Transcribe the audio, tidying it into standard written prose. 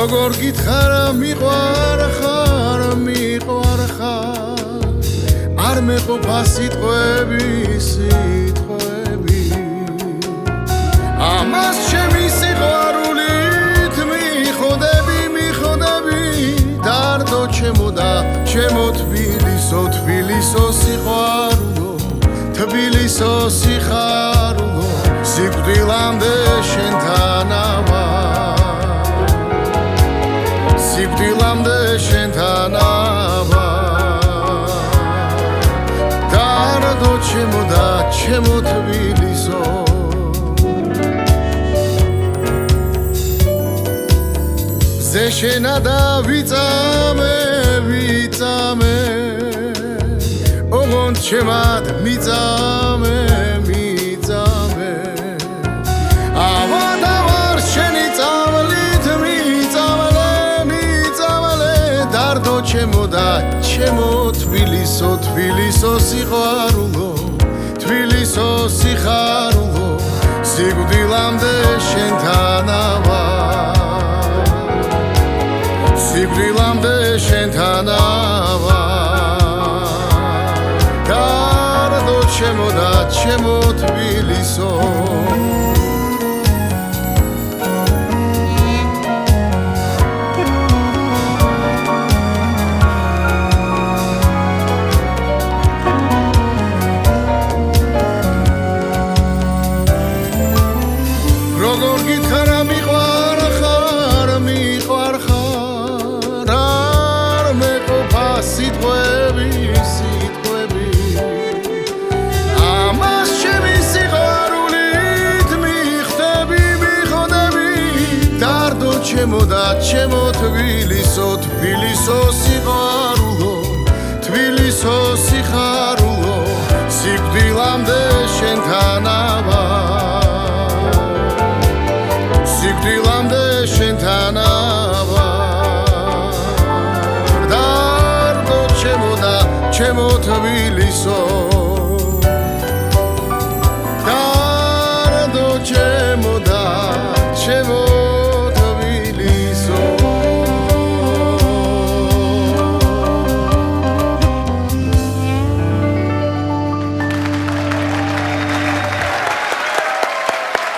როგორ გითხარ მიყვარ ხარ არ მეყოფა სიტყვები ამას ჩემი სიყვარულით მიხოდები დარდო ჩემო და ჩემო თბილისო სიყვარულო თბილისო სიხარულო სიკვდილამდე შენთანავა სიკვდილამდე შენთანავა დარდო ჩემო და ჩემო თბილისო ზეშენა და ვიწამე ოღონდ ჩემად მიწამე ავარ შენი წავლით მიწავლე დარდო ჩემო და ჩემო თბილისო სიყვარულო თბილისო სიხარულო სიკვდილამდე შენთანავა სიკვდილამდე შენთანავა დარდო ჩემო და ჩემო თბილისო როგორ გითხარ მიყვარ ხარ არ მეყოფა სიტყვები ამას ჩემი სიყვარულით მიხდები დარდო ჩემო და ჩემო თბილისო სიყვარულო თბილისო სიხარულო სიკვდილამდე შენთანავა